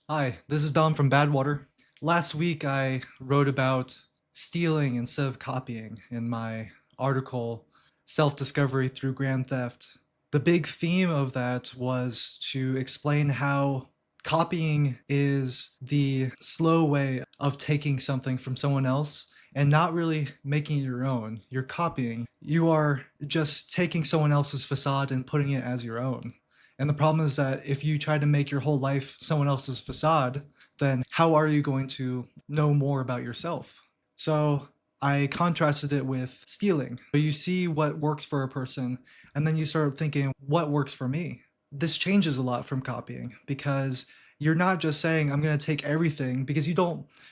Hi, this is Dom from Badwater. Last week I wrote about stealing instead of copying in my article, Self-Discovery Through Grand Theft. The big theme of that was to explain how copying is the slow way of taking something from someone else and not really making it your own. You're copying. You are just taking someone else's facade and putting it as your own. And the problem is that if you try to make your whole life someone else's facade, then how are you going to know more about yourself? So I contrasted it with stealing. You see what works for a person, and then you start thinking, what works for me? This changes a lot from copying because you're not just saying, I'm going to take everything, because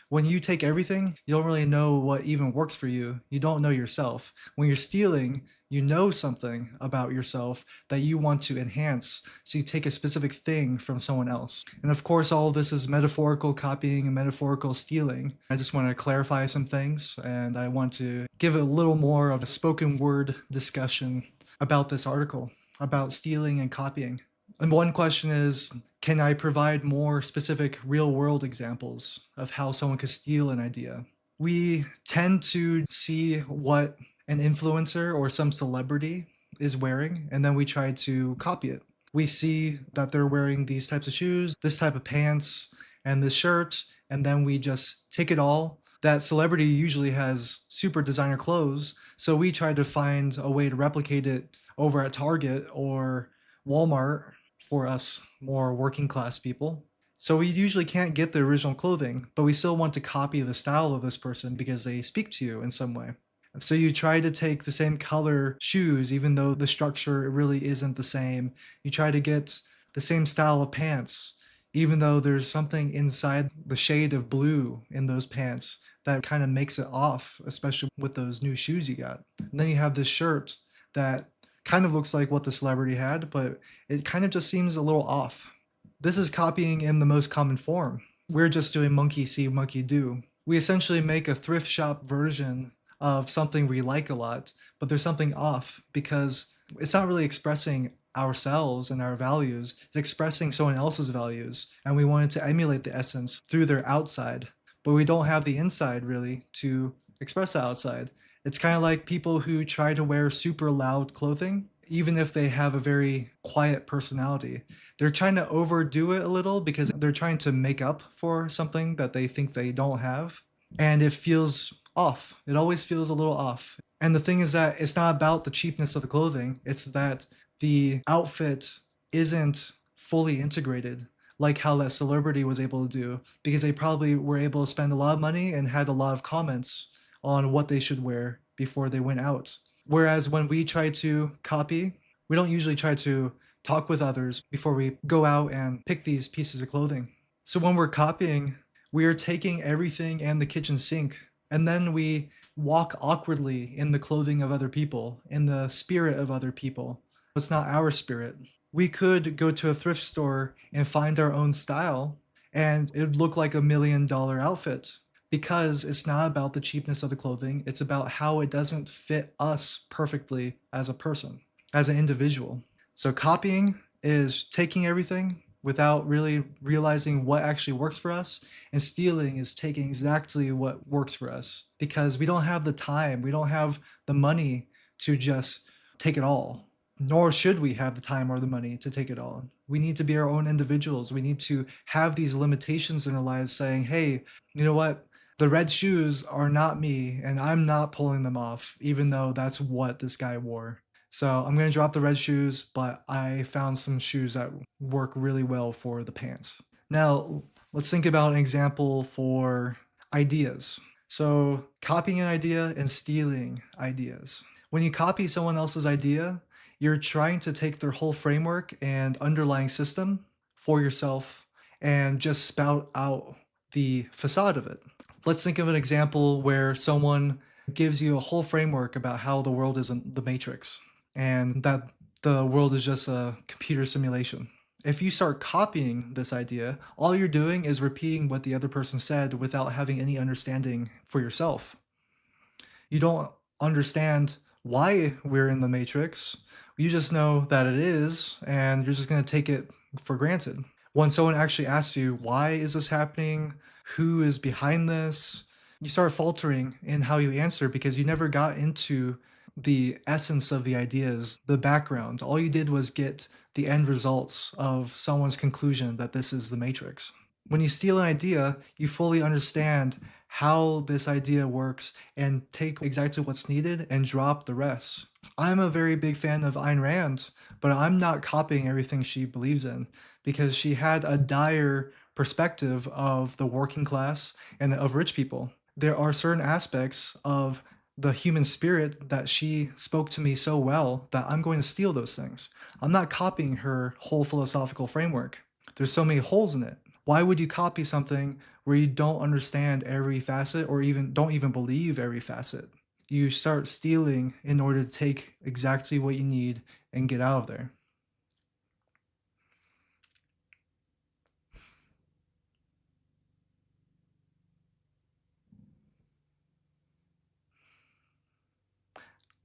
when you take everything, you don't really know what even works for you. You don't know yourself. When you're stealing, you know something about yourself that you want to enhance. So you take a specific thing from someone else. And of course, all of this is metaphorical copying and metaphorical stealing. I just want to clarify some things, and I want to give a little more of a spoken word discussion about this article, about stealing and copying. And one question is, can I provide more specific real world examples of how someone could steal an idea? We tend to see what an influencer or some celebrity is wearing, and then we try to copy it. We see that they're wearing these types of shoes, this type of pants, and this shirt, and then we just take it all. That celebrity usually has super designer clothes, so we try to find a way to replicate it over at Target or Walmart for us more working class people. So we usually can't get the original clothing, but we still want to copy the style of this person because they speak to you in some way. So you try to take the same color shoes, even though the structure really isn't the same. You try to get the same style of pants, even though there's something inside the shade of blue in those pants that kind of makes it off, especially with those new shoes you got. And then you have this shirt that kind of looks like what the celebrity had, but it kind of just seems a little off. This is copying in the most common form. We're just doing monkey see, monkey do. We essentially make a thrift shop version of something we like a lot, but there's something off because it's not really expressing ourselves and our values. It's expressing someone else's values, and we wanted to emulate the essence through their outside, but we don't have the inside really to express the outside. It's kind of like people who try to wear super loud clothing, even if they have a very quiet personality. They're trying to overdo it a little because they're trying to make up for something that they think they don't have. And it feels off. It always feels a little off. And the thing is that it's not about the cheapness of the clothing, it's that the outfit isn't fully integrated like how that celebrity was able to do, because they probably were able to spend a lot of money and had a lot of comments on what they should wear before they went out. Whereas when we try to copy, we don't usually try to talk with others before we go out and pick these pieces of clothing. So when we're copying, we are taking everything and the kitchen sink, and then we walk awkwardly in the clothing of other people, in the spirit of other people. It's not our spirit. We could go to a thrift store and find our own style, and it would look like $1 million outfit, because it's not about the cheapness of the clothing. It's about how it doesn't fit us perfectly as a person, as an individual. So copying is taking everything without really realizing what actually works for us, and stealing is taking exactly what works for us because we don't have the time, we don't have the money to just take it all. Nor should we have the time or the money to take it all. We need to be our own individuals. We need to have these limitations in our lives saying, hey, you know what? The red shoes are not me, and I'm not pulling them off, even though that's what this guy wore. So I'm going to drop the red shoes, but I found some shoes that work really well for the pants. Now, let's think about an example for ideas. So copying an idea and stealing ideas. When you copy someone else's idea, you're trying to take their whole framework and underlying system for yourself and just spout out the facade of it. Let's think of an example where someone gives you a whole framework about how the world is in the matrix and that the world is just a computer simulation. If you start copying this idea, all you're doing is repeating what the other person said without having any understanding for yourself. You don't understand why we're in the matrix. You just know that it is, and you're just going to take it for granted. When someone actually asks you, why is this happening? Who is behind this? You start faltering in how you answer because you never got into the essence of the ideas, the background. All you did was get the end results of someone's conclusion that this is the matrix. When you steal an idea, you fully understand how this idea works and take exactly what's needed and drop the rest. I'm a very big fan of Ayn Rand, but I'm not copying everything she believes in because she had a dire perspective of the working class and of rich people. There are certain aspects of the human spirit that she spoke to me so well that I'm going to steal those things. I'm not copying her whole philosophical framework. There's so many holes in it. Why would you copy something where you don't understand every facet or even don't even believe every facet? You start stealing in order to take exactly what you need and get out of there.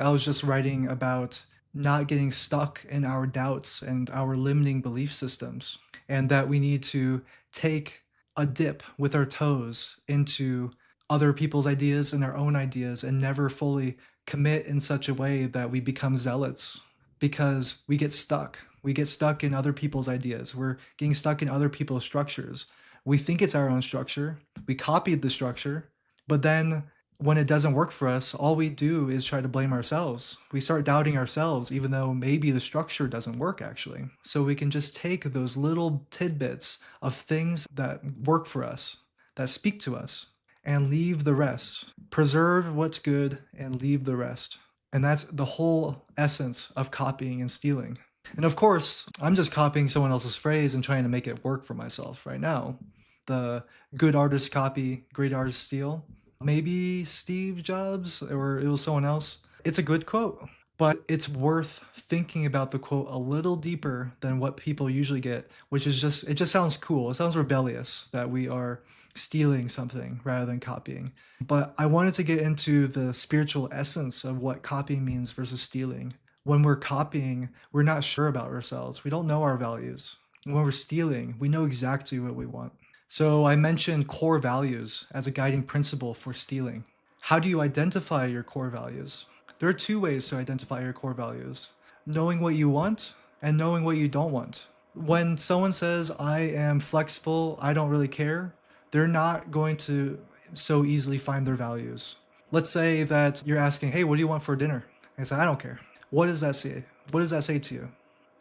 I was just writing about not getting stuck in our doubts and our limiting belief systems, and that we need to take a dip with our toes into other people's ideas and our own ideas and never fully commit in such a way that we become zealots because we get stuck. We get stuck in other people's ideas. We're getting stuck in other people's structures. We think it's our own structure. We copied the structure, but then when it doesn't work for us, all we do is try to blame ourselves. We start doubting ourselves, even though maybe the structure doesn't work actually. So we can just take those little tidbits of things that work for us, that speak to us, and leave the rest. Preserve what's good and leave the rest. And that's the whole essence of copying and stealing. And of course, I'm just copying someone else's phrase and trying to make it work for myself right now. The good artists copy, great artists steal. Maybe Steve Jobs or it was someone else. It's a good quote, but it's worth thinking about the quote a little deeper than what people usually get, which is just, it just sounds cool. It sounds rebellious that we are stealing something rather than copying. But I wanted to get into the spiritual essence of what copying means versus stealing. When we're copying, we're not sure about ourselves. We don't know our values. And when we're stealing, we know exactly what we want. So I mentioned core values as a guiding principle for stealing. How do you identify your core values? There are two ways to identify your core values: knowing what you want and knowing what you don't want. When someone says, I am flexible, I don't really care, they're not going to so easily find their values. Let's say that you're asking, hey, what do you want for dinner? And I say, I don't care. What does that say? What does that say to you?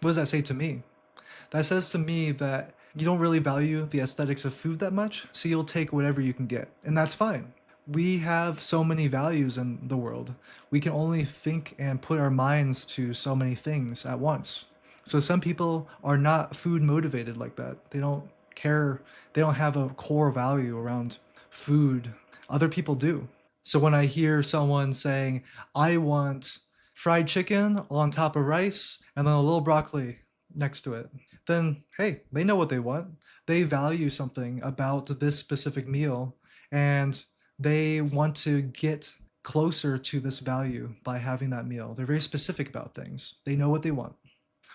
What does that say to me? That says to me that you don't really value the aesthetics of food that much, so you'll take whatever you can get. And that's fine. We have so many values in the world. We can only think and put our minds to so many things at once. So some people are not food motivated like that. They don't care, they don't have a core value around food. Other people do. So when I hear someone saying, I want fried chicken on top of rice and then a little broccoli next to it, then hey, they know what they want. They value something about this specific meal and they want to get closer to this value by having that meal. They're very specific about things. They know what they want.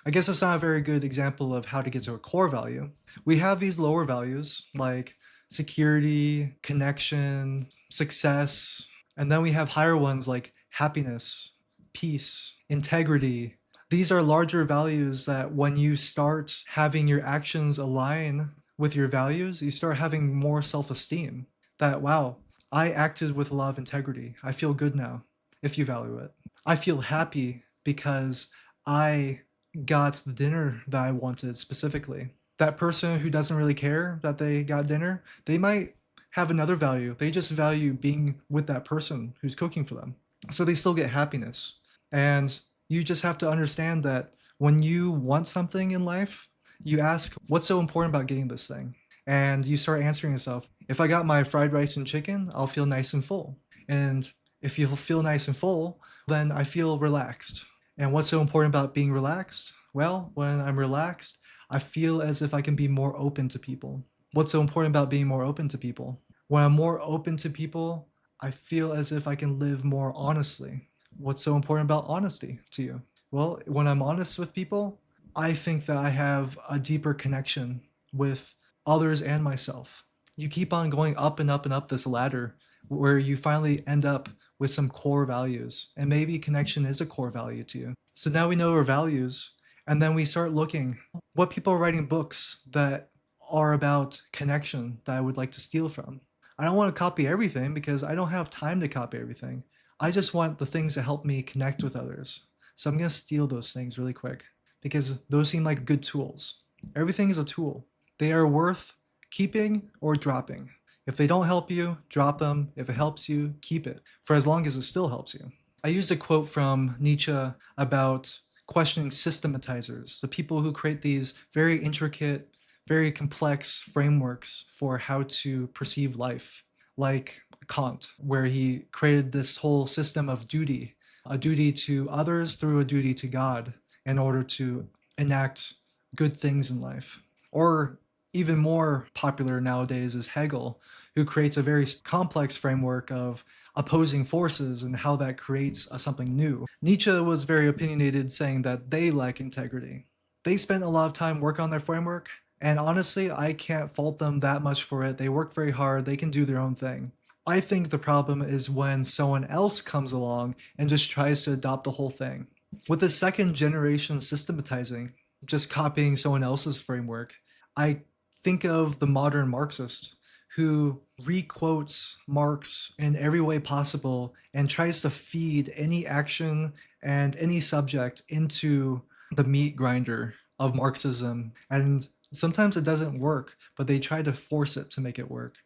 I guess that's not a very good example of how to get to a core value. We have these lower values like security, connection, success, and then we have higher ones like happiness, peace, integrity. These are larger values that when you start having your actions align with your values, you start having more self esteem. That, wow, I acted with a lot of integrity. I feel good now, if you value it. I feel happy because I got the dinner that I wanted specifically. That person who doesn't really care that they got dinner, they might have another value. They just value being with that person who's cooking for them. So they still get happiness. And you just have to understand that when you want something in life, you ask, what's so important about getting this thing? And you start answering yourself, if I got my fried rice and chicken, I'll feel nice and full. And if you feel nice and full, then I feel relaxed. And what's so important about being relaxed? Well, when I'm relaxed, I feel as if I can be more open to people. What's so important about being more open to people? When I'm more open to people, I feel as if I can live more honestly. What's so important about honesty to you? Well, when I'm honest with people, I think that I have a deeper connection with others and myself. You keep on going up and up and up this ladder where you finally end up with some core values. And maybe connection is a core value to you. So now we know our values, and then we start looking what people are writing books that are about connection that I would like to steal from. I don't want to copy everything because I don't have time to copy everything. I just want the things that help me connect with others. So I'm going to steal those things really quick because those seem like good tools. Everything is a tool. They are worth keeping or dropping. If they don't help you, drop them. If it helps you, keep it for as long as it still helps you. I used a quote from Nietzsche about questioning systematizers, the people who create these very intricate, very complex frameworks for how to perceive life, like Kant, where he created this whole system of duty, a duty to others through a duty to God in order to enact good things in life. Or even more popular nowadays is Hegel, who creates a very complex framework of opposing forces and how that creates something new. Nietzsche was very opinionated, saying that they lack integrity. They spent a lot of time working on their framework, and honestly, I can't fault them that much for it. They worked very hard, they can do their own thing. I think the problem is when someone else comes along and just tries to adopt the whole thing. With the second generation systematizing, just copying someone else's framework, I think of the modern Marxist who requotes Marx in every way possible and tries to feed any action and any subject into the meat grinder of Marxism. And sometimes it doesn't work, but they try to force it to make it work.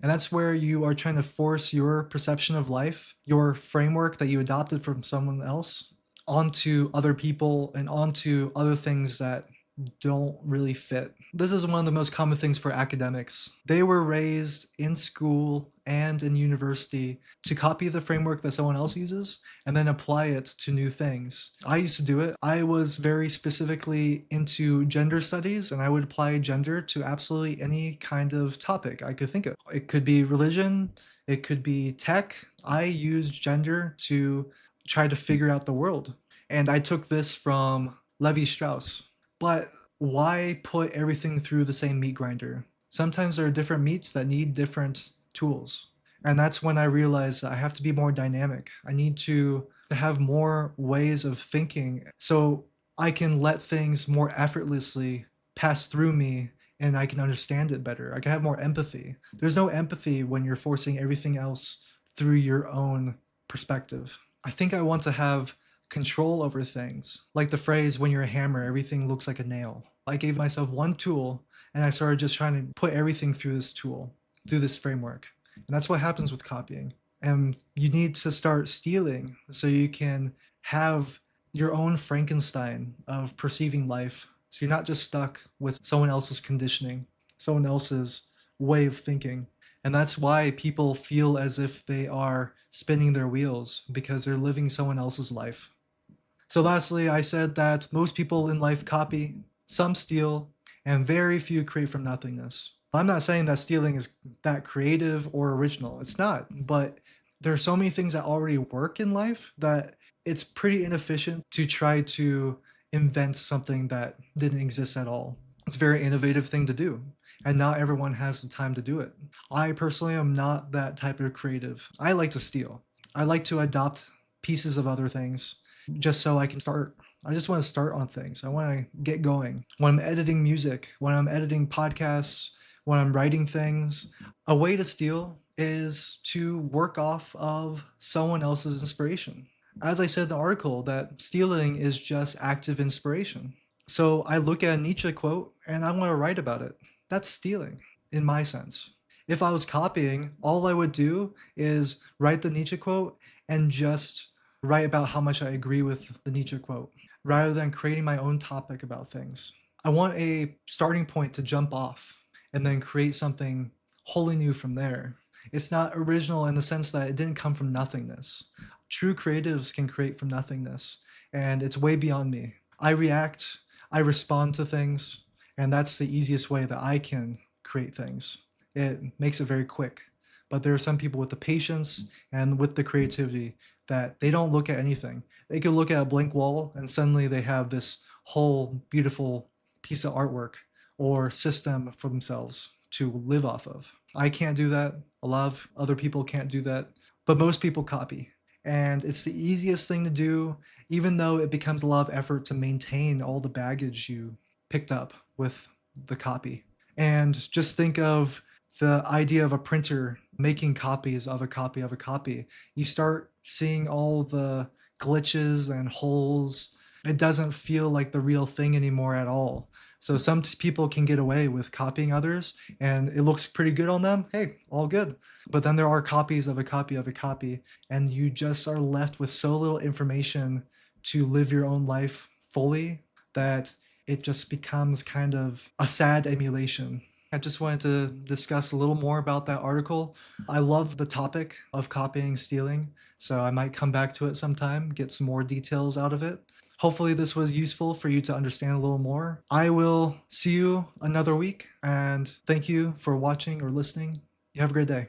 And that's where you are trying to force your perception of life, your framework that you adopted from someone else, onto other people and onto other things that don't really fit. This is one of the most common things for academics. They were raised in school and in university to copy the framework that someone else uses and then apply it to new things. I used to do it. I was very specifically into gender studies, and I would apply gender to absolutely any kind of topic I could think of. It could be religion, it could be tech. I used gender to try to figure out the world. And I took this from Levi Strauss. But why put everything through the same meat grinder? Sometimes there are different meats that need different tools. And that's when I realized I have to be more dynamic. I need to have more ways of thinking so I can let things more effortlessly pass through me and I can understand it better. I can have more empathy. There's no empathy when you're forcing everything else through your own perspective. I think I want to have control over things. Like the phrase, when you're a hammer, everything looks like a nail. I gave myself one tool and I started just trying to put everything through this tool, through this framework. And that's what happens with copying. And you need to start stealing so you can have your own Frankenstein of perceiving life. So you're not just stuck with someone else's conditioning, someone else's way of thinking. And that's why people feel as if they are spinning their wheels because they're living someone else's life. So lastly, I said that most people in life copy, some steal, and very few create from nothingness. I'm not saying that stealing is that creative or original. It's not, but there are so many things that already work in life that it's pretty inefficient to try to invent something that didn't exist at all. It's a very innovative thing to do, and not everyone has the time to do it. I personally am not that type of creative. I like to steal. I like to adopt pieces of other things just so I can start. I just want to start on things. I want to get going. When I'm editing music, when I'm editing podcasts, when I'm writing things, a way to steal is to work off of someone else's inspiration. As I said in the article, that stealing is just active inspiration. So I look at a Nietzsche quote and I want to write about it. That's stealing in my sense. If I was copying, all I would do is write the Nietzsche quote and just write about how much I agree with the Nietzsche quote, rather than creating my own topic about things. I want a starting point to jump off and then create something wholly new from there. It's not original in the sense that it didn't come from nothingness. True creatives can create from nothingness, and it's way beyond me. I react, I respond to things, and that's the easiest way that I can create things. It makes it very quick. But there are some people with the patience and with the creativity that they don't look at anything. They could look at a blank wall and suddenly they have this whole beautiful piece of artwork. or system for themselves to live off of. I can't do that. A lot of other people can't do that, but most people copy. And it's the easiest thing to do, even though it becomes a lot of effort to maintain all the baggage you picked up with the copy. And just think of the idea of a printer making copies of a copy of a copy. You start seeing all the glitches and holes. It doesn't feel like the real thing anymore at all. So some people can get away with copying others and it looks pretty good on them. Hey, all good. But then there are copies of a copy of a copy, and you just are left with so little information to live your own life fully that it just becomes kind of a sad emulation. I just wanted to discuss a little more about that article. I love the topic of copying, stealing, so I might come back to it sometime, get some more details out of it. Hopefully, this was useful for you to understand a little more. I will see you another week, and thank you for watching or listening. You have a great day.